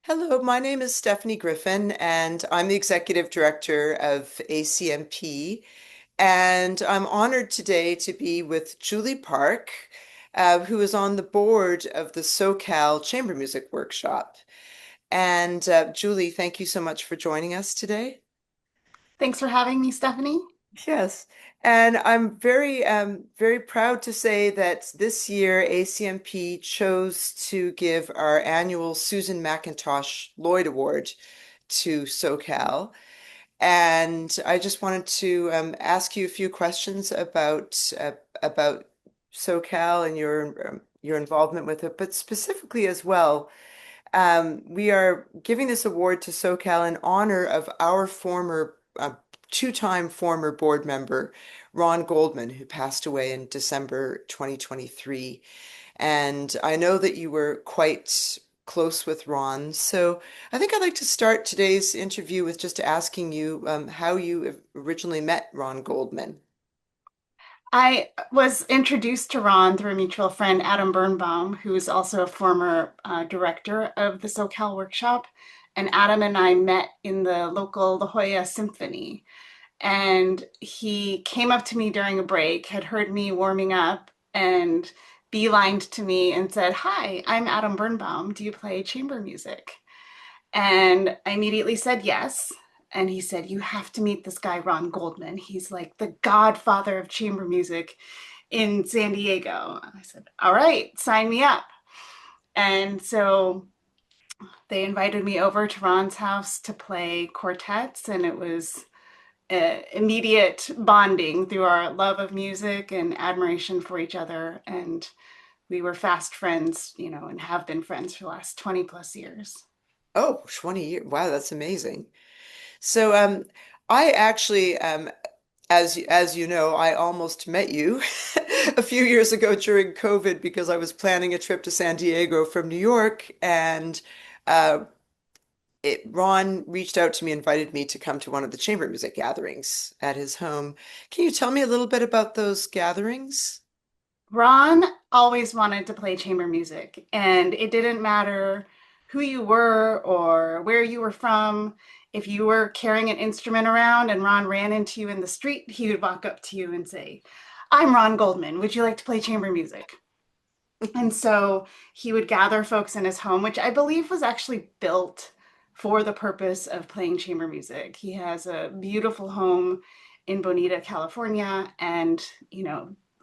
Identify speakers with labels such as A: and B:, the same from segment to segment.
A: Hello, my name is Stephanie Griffin, and I'm the Executive Director of ACMP. And I'm honored today to be with Julie Park, who is on the board of the SoCal Chamber Music Workshop. And Julie, thank you so much for joining us today.
B: Thanks for having me, Stephanie.
A: Yes, and I'm very proud to say that this year ACMP chose to give our annual Susan McIntosh Lloyd Award to SoCal. And I just wanted to ask you a few questions about SoCal and your involvement with it, but specifically as well. We are giving this award to SoCal in honor of our former two-time former board member, Ron Goldman, who passed away in December 2023. And I know that you were quite close with Ron. So I think I'd like to start today's interview with just asking you how you originally met Ron Goldman.
B: I was introduced to Ron through a mutual friend, Adam Birnbaum, who is also a former director of the SoCal Workshop. And Adam and I met in the local La Jolla Symphony. And he came up to me during a break, had heard me warming up, and beelined to me and said, "Hi, I'm Adam Birnbaum. Do you play chamber music?" And I immediately said yes. And he said, "You have to meet this guy, Ron Goldman. He's like the godfather of chamber music in San Diego." And I said, "All right, sign me up." And so they invited me over to Ron's house to play quartets, and it was immediate bonding through our love of music and admiration for each other. And we were fast friends, and have been friends for the last 20 plus years.
A: Oh, 20 years. Wow, that's amazing. So I actually as you know, I almost met you a few years ago during COVID because I was planning a trip to San Diego from New York, and uh, Ron reached out to me, invited me to come to one of the chamber music gatherings at his home. Can you tell me a little bit about those gatherings?
B: Ron always wanted to play chamber music, and it didn't matter who you were or where you were from. If you were carrying an instrument around and Ron ran into you in the street, he would walk up to you and say, "I'm Ron Goldman. Would you like to play chamber music?" And so he would gather folks in his home, which I believe was actually built for the purpose of playing chamber music. He has a beautiful home in Bonita, California, and,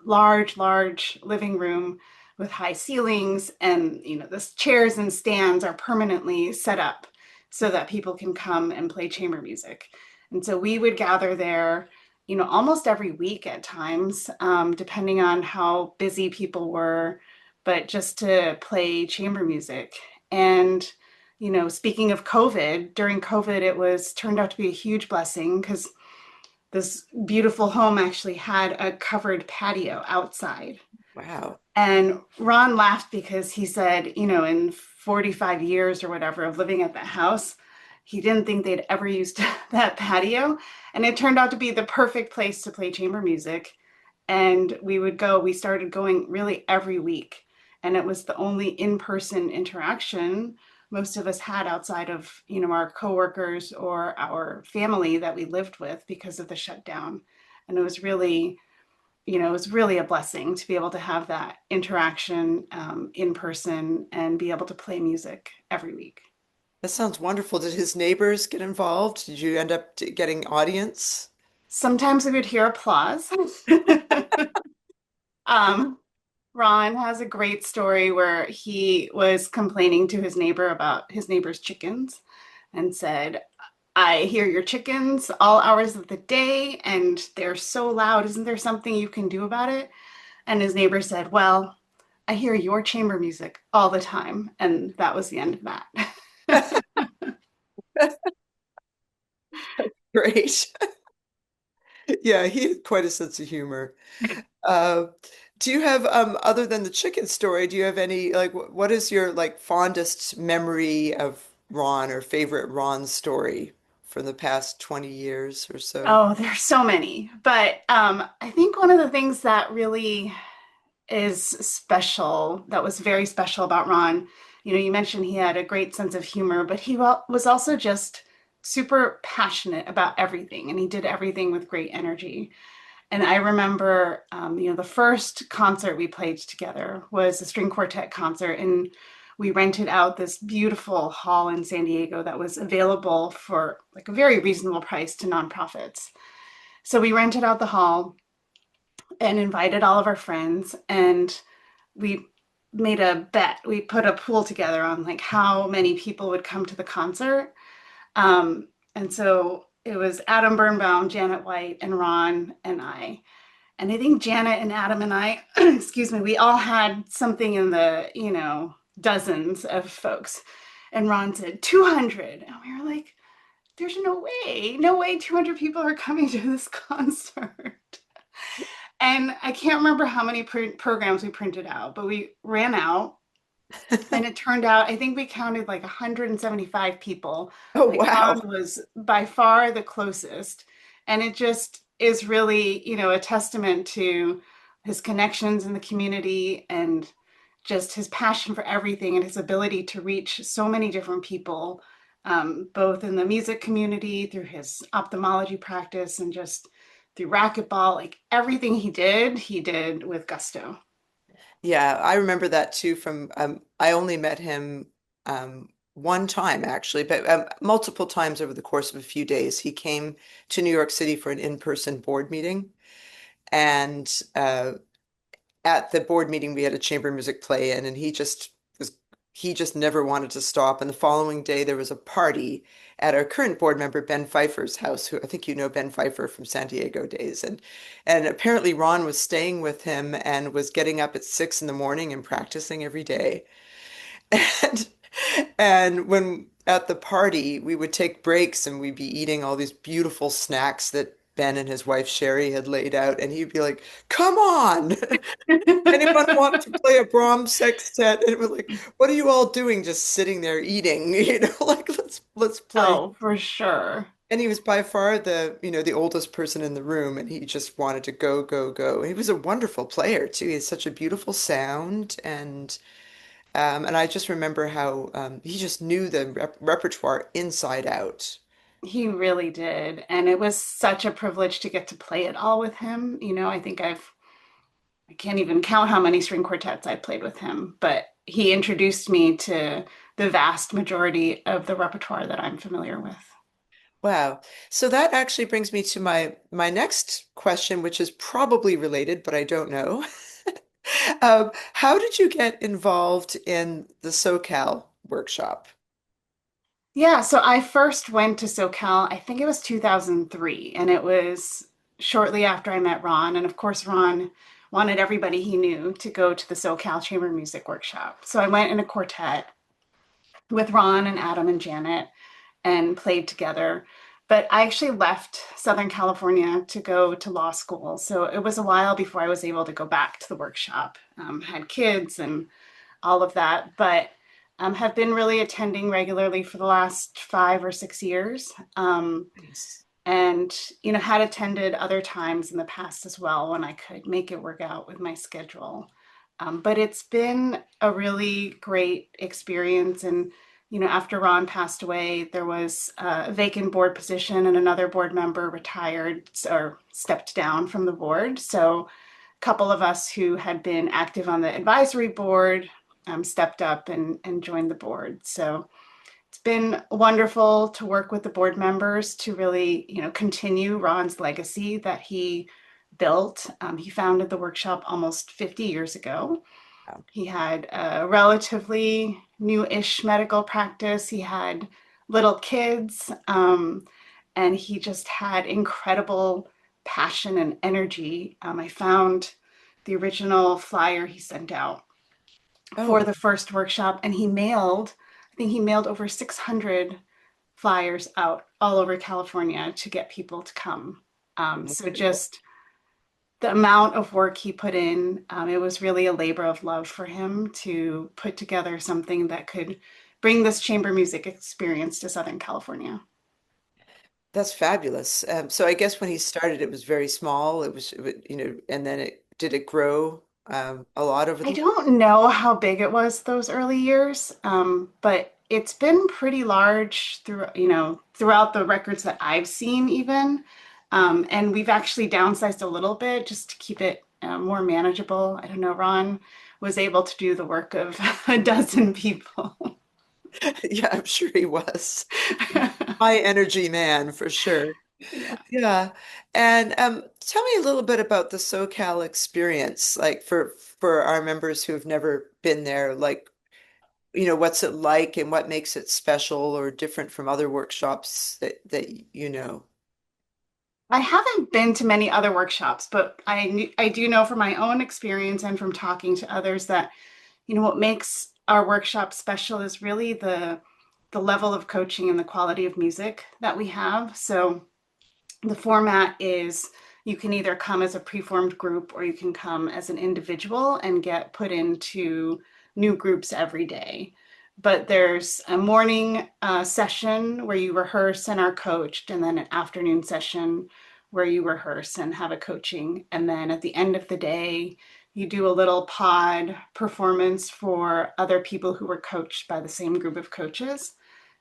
B: large living room with high ceilings. And, the chairs and stands are permanently set up so that people can come and play chamber music. And so we would gather there, almost every week at times, depending on how busy people were, but just to play chamber music. And, speaking of COVID, during COVID, it was turned out to be a huge blessing because this beautiful home actually had a covered patio outside.
A: Wow.
B: And Ron laughed because he said, in 45 years or whatever of living at that house, he didn't think they'd ever used that patio. And it turned out to be the perfect place to play chamber music. And we started going really every week. And it was the only in-person interaction most of us had outside of, our coworkers or our family that we lived with because of the shutdown. And it was really a blessing to be able to have that interaction in person and be able to play music every week.
A: That sounds wonderful. Did his neighbors get involved? Did you end up getting audience?
B: Sometimes we would hear applause. um, Ron has a great story where he was complaining to his neighbor about his neighbor's chickens and said, "I hear your chickens all hours of the day and they're so loud. Isn't there something you can do about it?" And his neighbor said, "Well, I hear your chamber music all the time." And that was the end of that.
A: Great. Yeah, he had quite a sense of humor. Uh, do you have other than the chicken story, do you have any like what is your like fondest memory of Ron or favorite Ron story from the past 20 years or so?
B: Oh, there's so many. But I think one of the things that really is special, that was very special about Ron, You mentioned he had a great sense of humor, but he was also just super passionate about everything, and he did everything with great energy. And I remember, the first concert we played together was a string quartet concert, and we rented out this beautiful hall in San Diego that was available for like a very reasonable price to nonprofits. So we rented out the hall and invited all of our friends, and we made a bet. We put a pool together on like how many people would come to the concert. And so it was Adam Birnbaum, Janet White, and Ron and I. And I think Janet and Adam and I, excuse me, we all had something in the, dozens of folks. And Ron said 200. And we were like, there's no way 200 people are coming to this concert. And I can't remember how many programs we printed out, but we ran out. And it turned out, I think we counted like 175 people.
A: Oh,
B: Like Ron
A: wow.
B: was by far the closest. And it just is really, a testament to his connections in the community and just his passion for everything and his ability to reach so many different people, both in the music community, through his ophthalmology practice, and just through racquetball. Like everything he did with gusto.
A: Yeah, I remember that too from I only met him one time actually, but multiple times over the course of a few days. He came to New York City for an in-person board meeting, and at the board meeting we had a chamber music play in, and he just never wanted to stop. And the following day there was a party at our current board member Ben Pfeiffer's house, who I think you know Ben Pfeiffer from San Diego days. And apparently Ron was staying with him and was getting up at 6 in the morning and practicing every day. And and when at the party we would take breaks and we'd be eating all these beautiful snacks that Ben and his wife Sherry had laid out, and he'd be like, "Come on, anyone want to play a Brahms sextet?" And we're like, "What are you all doing? Just sitting there eating?" Like let's play.
B: Oh, for sure.
A: And he was by far the oldest person in the room, and he just wanted to go, go, go. He was a wonderful player too. He had such a beautiful sound, and I just remember how he just knew the repertoire inside out.
B: He really did. And it was such a privilege to get to play it all with him. I think I can't even count how many string quartets I played with him, but he introduced me to the vast majority of the repertoire that I'm familiar with.
A: Wow. So that actually brings me to my next question, which is probably related, but I don't know. How did you get involved in the SoCal workshop?
B: Yeah, so I first went to SoCal, I think it was 2003, and it was shortly after I met Ron. And of course, Ron wanted everybody he knew to go to the SoCal Chamber Music Workshop. So I went in a quartet with Ron and Adam and Janet and played together. But I actually left Southern California to go to law school. So it was a while before I was able to go back to the workshop. Had kids and all of that, but have been really attending regularly for the last 5 or 6 years.
A: Nice.
B: And, had attended other times in the past as well when I could make it work out with my schedule. But it's been a really great experience. And, after Ron passed away, there was a vacant board position and another board member retired or stepped down from the board. So a couple of us who had been active on the advisory board stepped up and joined the board. So it's been wonderful to work with the board members to really, continue Ron's legacy that he built. He founded the workshop almost 50 years ago.
A: Wow.
B: He had a relatively new-ish medical practice. He had little kids, and he just had incredible passion and energy. I found the original flyer he sent out for
A: Oh,
B: the first workshop, and I think he mailed over 600 flyers out all over California to get people to come. So
A: wonderful.
B: just the amount of work he put in, it was really a labor of love for him to put together something that could bring this chamber music experience to Southern California.
A: That's fabulous. So I guess when he started, it was very small. It was, and then did it grow? a lot over
B: I
A: the.
B: don't know how big it was those early years, but it's been pretty large through, throughout the records that I've seen even. And we've actually downsized a little bit just to keep it more manageable. I don't know, Ron was able to do the work of a dozen people.
A: Yeah, I'm sure he was. High energy man for sure.
B: Yeah.
A: Yeah. And tell me a little bit about the SoCal experience, like for our members who have never been there, like, what's it like and what makes it special or different from other workshops that you know.
B: I haven't been to many other workshops, but I do know from my own experience and from talking to others that what makes our workshop special is really the level of coaching and the quality of music that we have. So the format is you can either come as a preformed group or you can come as an individual and get put into new groups every day. But there's a morning session where you rehearse and are coached, and then an afternoon session where you rehearse and have a coaching. And then at the end of the day, you do a little pod performance for other people who were coached by the same group of coaches.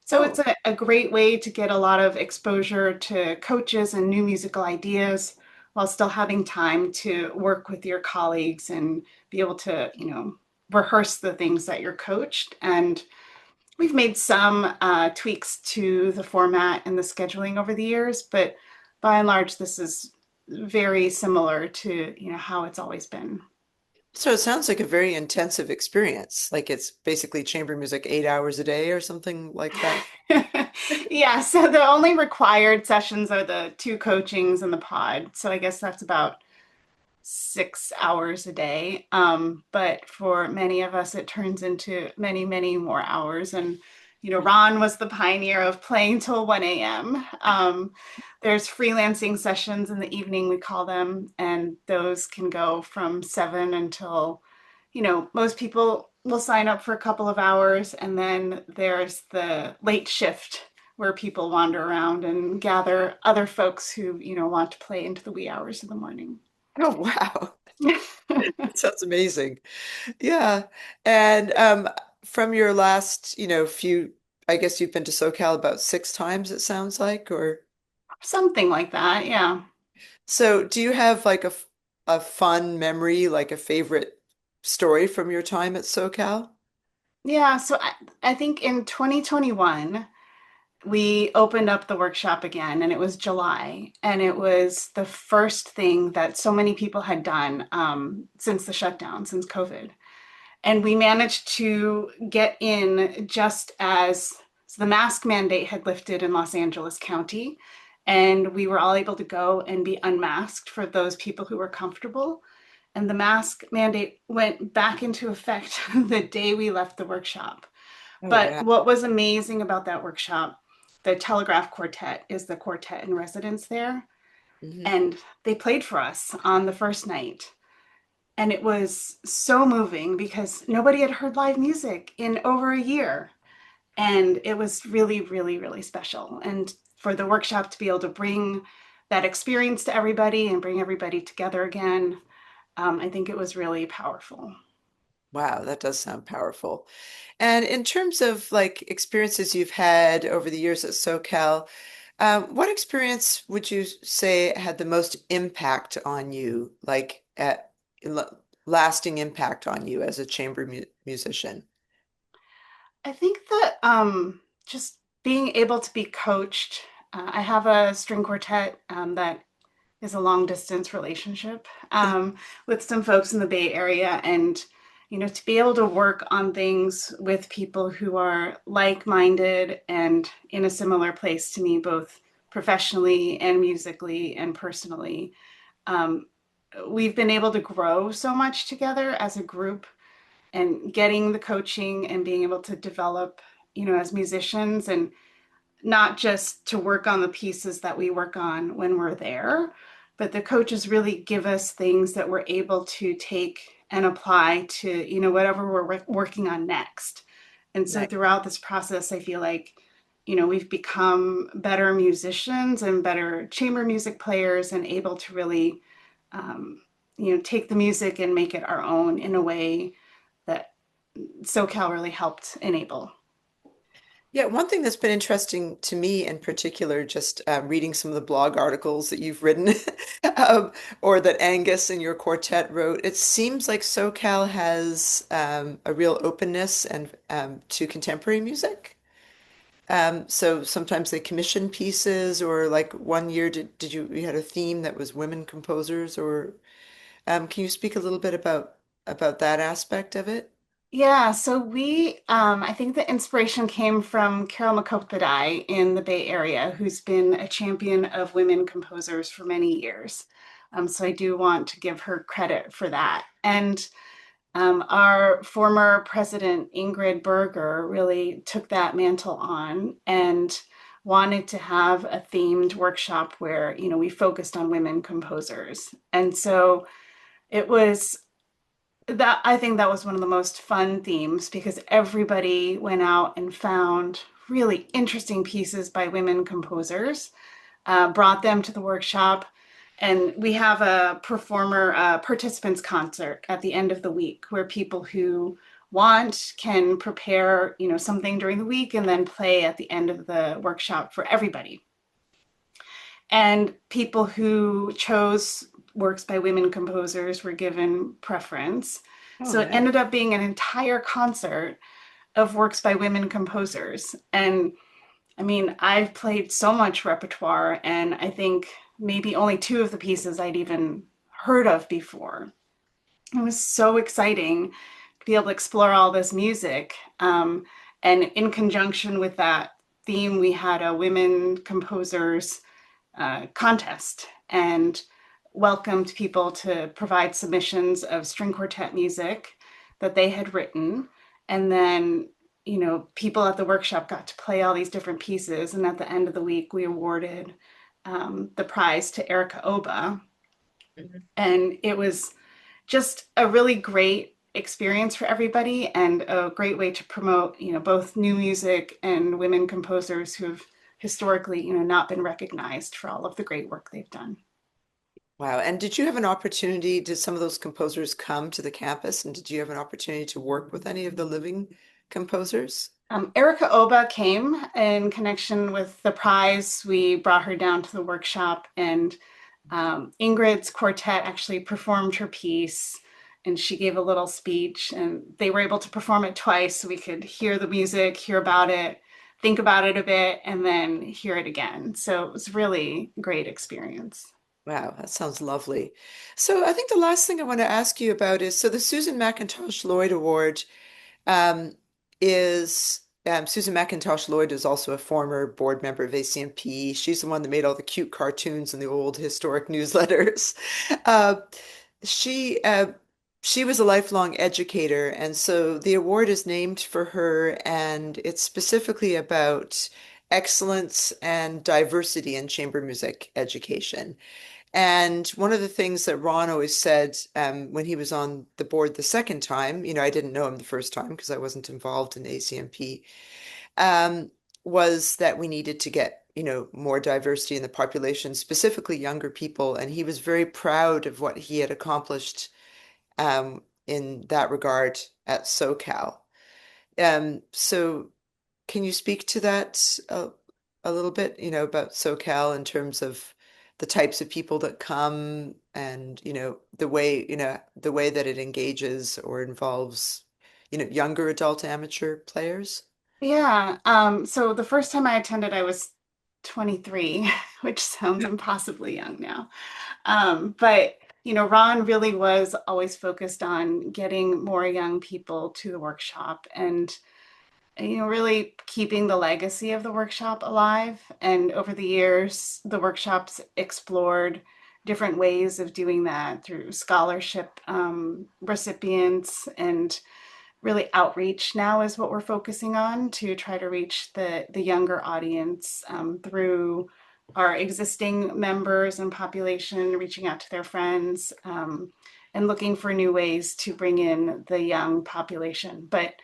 B: So it's
A: Oh,
B: a great way to get a lot of exposure to coaches and new musical ideas while still having time to work with your colleagues and be able to, rehearse the things that you're coached. And we've made some tweaks to the format and the scheduling over the years, but by and large, this is very similar to, how it's always been.
A: so it sounds like a very intensive experience. Like it's basically chamber music 8 hours a day or something like that.
B: Yeah, so the only required sessions are the two coachings and the pod. So I guess that's about 6 hours a day. But for many of us, it turns into many, many more hours. And, Ron was the pioneer of playing till 1 a.m. There's freelancing sessions in the evening, we call them, and those can go from 7 until, most people will sign up for a couple of hours. And then there's the late shift where people wander around and gather other folks who, want to play into the wee hours of the morning.
A: Oh, wow. That sounds amazing. Yeah. And from your last, few, I guess you've been to SoCal about 6 times, it sounds like, or
B: Something like that, yeah.
A: so do you have like a fun memory, like a favorite story from your time at SoCal?
B: Yeah, so I think in 2021, we opened up the workshop again, and it was July, and it was the first thing that so many people had done since the shutdown, since COVID. And we managed to get in just as so the mask mandate had lifted in Los Angeles County, and we were all able to go and be unmasked for those people who were comfortable. And the mask mandate went back into effect the day we left the workshop.
A: Oh,
B: But
A: wow.
B: what was amazing about that workshop, the Telegraph Quartet is the quartet in residence there,
A: Hmm.
B: and they played for us on the first night. And it was so moving because nobody had heard live music in over a year. And it was really, really, really special. And for the workshop to be able to bring that experience to everybody and bring everybody together again, I think it was really powerful.
A: Wow, that does sound powerful. And in terms of like experiences you've had over the years at SoCal, what experience would you say had the most impact on you, like lasting impact on you as a chamber musician?
B: I think that just being able to be coached, I have a string quartet that is a long distance relationship with some folks in the Bay Area. And, to be able to work on things with people who are like minded and in a similar place to me, both professionally and musically and personally, um, we've been able to grow so much together as a group and getting the coaching and being able to develop, as musicians and not just to work on the pieces that we work on when we're there, but the coaches really give us things that we're able to take and apply to, whatever we're working on next. And so
A: Nice.
B: throughout this process, I feel like, we've become better musicians and better chamber music players and able to really take the music and make it our own in a way that SoCal really helped enable.
A: Yeah, one thing that's been interesting to me in particular, just reading some of the blog articles that you've written, or that Angus and your quartet wrote, it seems like SoCal has a real openness and to contemporary music. So sometimes they commission pieces, or like one year, did you had a theme that was women composers, or can you speak a little bit about that aspect of it?
B: Yeah, so I think the inspiration came from Carol Mukhopadhyay in the Bay Area, who's been a champion of women composers for many years. So I do want to give her credit for that. And our former president, Ingrid Berger, really took that mantle on and wanted to have a themed workshop where, we focused on women composers. And so it was that I think that was one of the most fun themes because everybody went out and found really interesting pieces by women composers, brought them to the workshop, and we have a participants concert at the end of the week where people who want can prepare, something during the week and then play at the end of the workshop for everybody. And people who chose works by women composers were given preference.
A: Oh,
B: So it
A: nice.
B: ended up being an entire concert of works by women composers. And I mean, I've played so much repertoire, and I think maybe only two of the pieces I'd even heard of before. It was so exciting to be able to explore all this music. And in conjunction with that theme, we had a women composers contest and welcomed people to provide submissions of string quartet music that they had written. And then, people at the workshop got to play all these different pieces. And at the end of the week, we awarded the prize to Erica Oba.
A: Mhm.
B: And it was just a really great experience for everybody and a great way to promote, both new music and women composers who've historically, not been recognized for all of the great work they've done.
A: Wow. And did you have an opportunity, did some of those composers come to the campus, and did you have an opportunity to work with any of the living composers?
B: Erica Oba came in connection with the prize. We brought her down to the workshop, and Ingrid's quartet actually performed her piece, and she gave a little speech, and they were able to perform it twice so we could hear the music, hear about it, think about it a bit, and then hear it again. So it was really a great experience.
A: Wow, that sounds lovely. So I think the last thing I want to ask you about is, so the Susan McIntosh Lloyd Award um, is Susan McIntosh Lloyd is also a former board member of ACMP. She's the one that made all the cute cartoons in the old historic newsletters. Uh, she uh, she was a lifelong educator, and so the award is named for her, and it's specifically about excellence and diversity in chamber music education. And one of the things that Ron always said when he was on the board the second time, I didn't know him the first time because I wasn't involved in ACMP, um, was that we needed to get, more diversity in the population, specifically younger people. And he was very proud of what he had accomplished in that regard at SoCal. So can you speak to that a little bit, about SoCal in terms of the types of people that come and, the way that it engages or involves, younger adult amateur players?
B: Yeah. So the first time I attended, I was 23, which sounds impossibly young now. But Ron really was always focused on getting more young people to the workshop and really keeping the legacy of the workshop alive. And over the years, the workshops explored different ways of doing that through scholarship recipients and really outreach now is what we're focusing on to try to reach the younger audience through our existing members and population, reaching out to their friends and looking for new ways to bring in the young population. But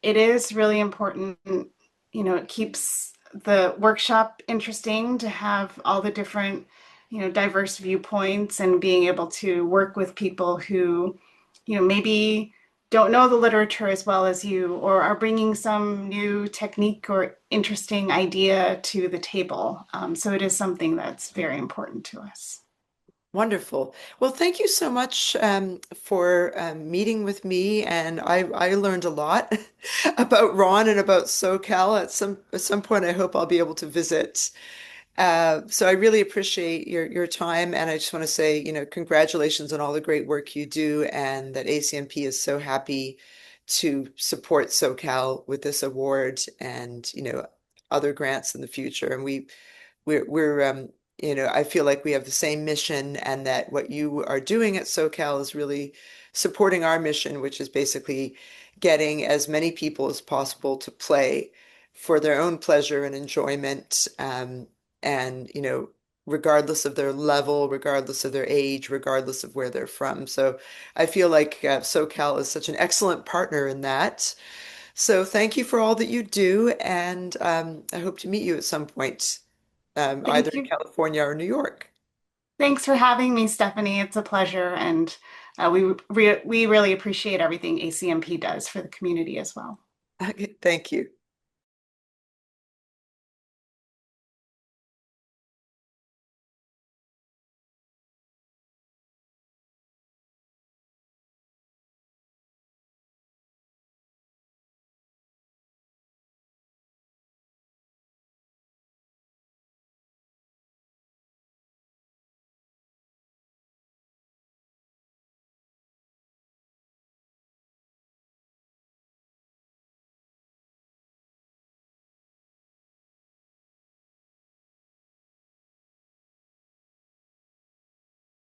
B: it is really important, it keeps the workshop interesting to have all the different, diverse viewpoints and being able to work with people who, maybe don't know the literature as well as you, or are bringing some new technique or interesting idea to the table. So it is something that's very important to us.
A: Wonderful. Well, thank you so much for meeting with me, and I learned a lot about Ron and about SoCal. At some point, I hope I'll be able to visit. So I really appreciate your time, and I just want to say, congratulations on all the great work you do, and that ACMP is so happy to support SoCal with this award and other grants in the future. And we're I feel like we have the same mission, and that what you are doing at SoCal is really supporting our mission, which is basically getting as many people as possible to play for their own pleasure and enjoyment, and regardless of their level, regardless of their age, regardless of where they're from. So I feel like SoCal is such an excellent partner in that. So thank you for all that you do, and I hope to meet you at some point, either
B: Thank
A: in
B: you.
A: California or New York.
B: Thanks for having me, Stephanie. It's a pleasure, and we really appreciate everything ACMP does for the community as well.
A: Okay, thank you.